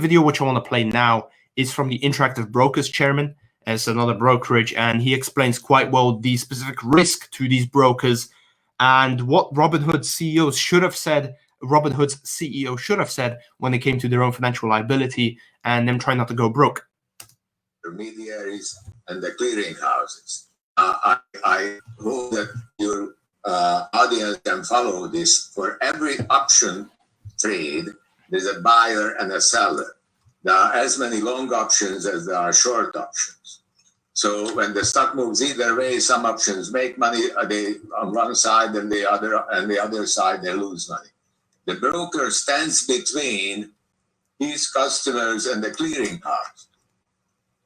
video which I want to play now is from the Interactive Brokers chairman, as another brokerage, and he explains quite well the specific risk to these brokers and what Robinhood's CEO should have said when it came to their own financial liability and them trying not to go broke. Intermediaries and the clearing houses. I hope that your audience can follow this. For every option trade, there's a buyer and a seller. There are as many long options as there are short options. So when the stock moves either way, some options make money they on one side, and the other side they lose money. The broker stands between these customers and the clearing house.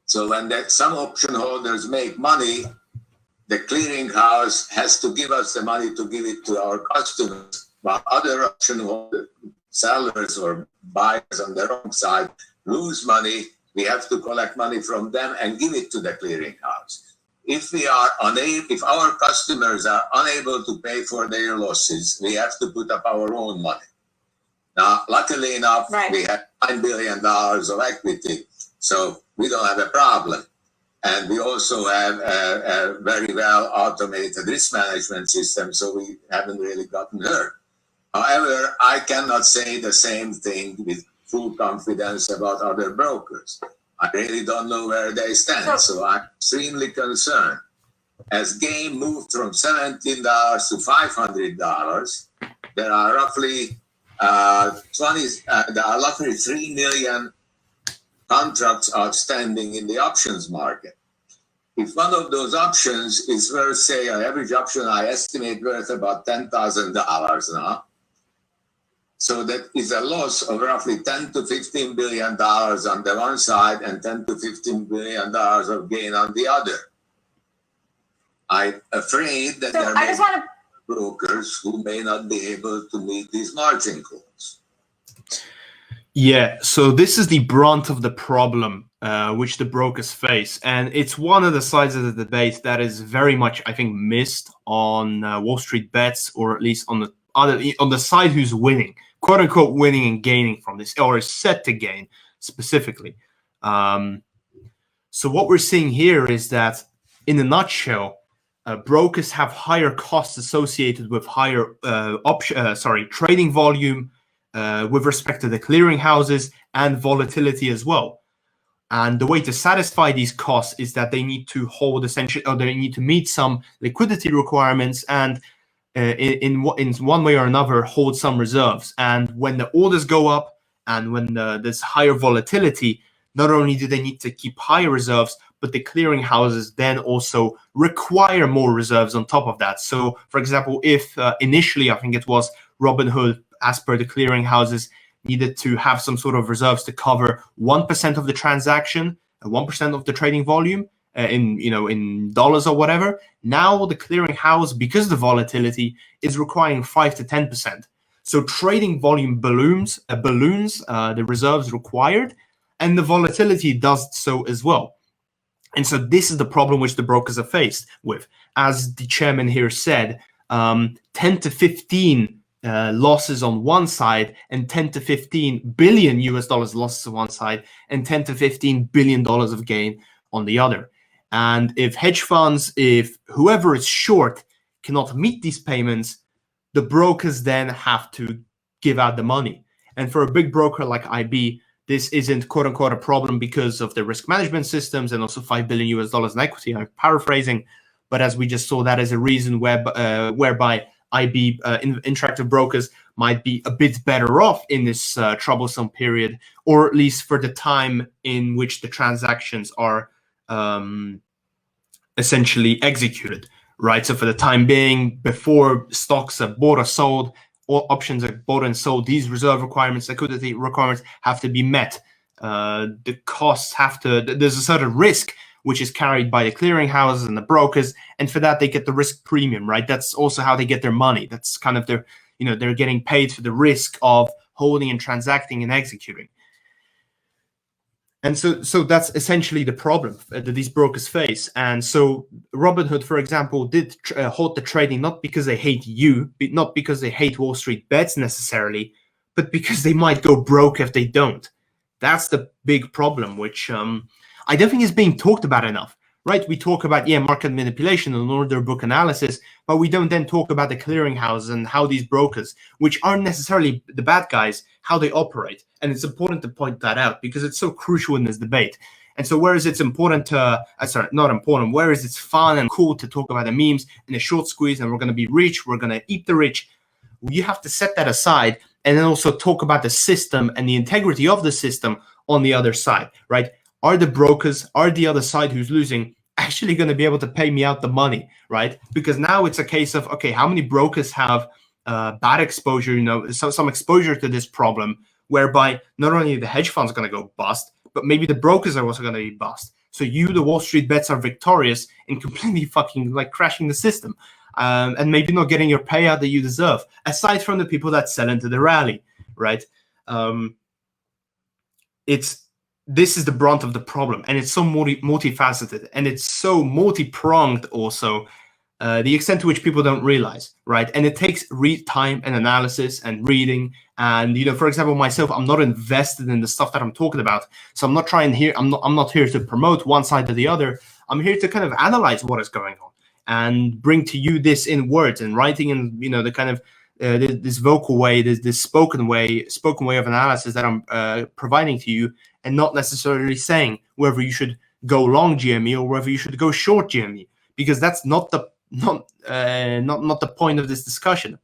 So when some option holders make money, the clearing house has to give us the money to give it to our customers, while other option holders, sellers or buyers on the wrong side lose money. We have to collect money from them and give it to the clearing house. If our customers are unable to pay for their losses, we have to put up our own money. Now, luckily enough, we have $9 billion of equity, so we don't have a problem. And we also have a very well automated risk management system, so we haven't really gotten hurt. However, I cannot say the same thing with full confidence about other brokers. I really don't know where they stand, so I'm extremely concerned. As Game moved from $17 to $500, there are roughly 3 million contracts outstanding in the options market. If one of those options is worth, say, an average option I estimate worth about $10,000 now, so that is a loss of roughly $10 to $15 billion on the one side and $10 to $15 billion of gain on the other. I'm afraid that there may be brokers who may not be able to meet these margin calls. Yeah, so this is the brunt of the problem which the brokers face, and it's one of the sides of the debate that is very much, I think, missed on Wall Street Bets, or at least on the side who's winning, quote unquote, winning and gaining from this, or is set to gain specifically. So what we're seeing here is that, in a nutshell, brokers have higher costs associated with higher trading volume with respect to the clearing houses and volatility as well. And the way to satisfy these costs is that they need to they need to meet some liquidity requirements and in one way or another hold some reserves. And when the orders go up and when there's higher volatility, not only do they need to keep higher reserves, but the clearing houses then also require more reserves on top of that. So, for example, if initially, I think it was Robinhood, as per the clearing houses, needed to have some sort of reserves to cover 1% of the transaction, 1% of the trading volume in dollars or whatever. Now the clearing house, because of the volatility, is requiring 5 to 10%. So trading volume balloons, the reserves required, and the volatility does so as well. And so this is the problem which the brokers are faced with. As the chairman here said, 10 to 15 losses on one side, and 10 to 15 billion US dollars losses on one side, and 10 to 15 billion dollars of gain on the other. And if hedge funds, if whoever is short cannot meet these payments, the brokers then have to give out the money. And for a big broker like IB, this isn't quote unquote a problem because of the risk management systems and also 5 billion US dollars in equity. I'm paraphrasing, but as we just saw, that is a reason whereby IB Interactive Brokers might be a bit better off in this troublesome period, or at least for the time in which the transactions are essentially executed, right? So for the time being, before stocks are bought or sold, or options are bought and sold, these reserve requirements, liquidity requirements have to be met. The costs have to, there's a certain risk which is carried by the clearing houses and the brokers, and for that they get the risk premium, right? That's also how they get their money. That's kind of their, they're getting paid for the risk of holding and transacting and executing. And so that's essentially the problem that these brokers face. And so Robinhood, for example, did halt the trading, not because they hate you, not because they hate Wall Street Bets necessarily, but because they might go broke if they don't. That's the big problem, which I don't think is being talked about enough, right? We talk about, market manipulation and order book analysis, but we don't then talk about the clearinghouses and how these brokers, which aren't necessarily the bad guys, how they operate. And it's important to point that out because it's so crucial in this debate. And so whereas it's important to, not important, whereas it's fun and cool to talk about the memes in a short squeeze and we're going to be rich, we're going to eat the rich, you have to set that aside and then also talk about the system and the integrity of the system on the other side, right? Are the brokers, are the other side who's losing actually going to be able to pay me out the money, right? Because now it's a case of, okay, how many brokers have bad exposure, some exposure to this problem, whereby not only the hedge fund's going to go bust, but maybe the brokers are also going to be bust. So you, the Wall Street bets, are victorious in completely fucking like crashing the system. And maybe not getting your payout that you deserve, aside from the people that sell into the rally, right? This is the brunt of the problem, and it's so multifaceted, and it's so multi-pronged also, the extent to which people don't realize, right? And it takes time and analysis and reading. And for example, myself, I'm not invested in the stuff that I'm talking about, so I'm not here to promote one side or the other. I'm here to kind of analyze what is going on and bring to you this in words and writing, and the kind of this vocal way, this spoken way of analysis that I'm providing to you, and not necessarily saying whether you should go long GME or whether you should go short GME, because that's not the point of this discussion.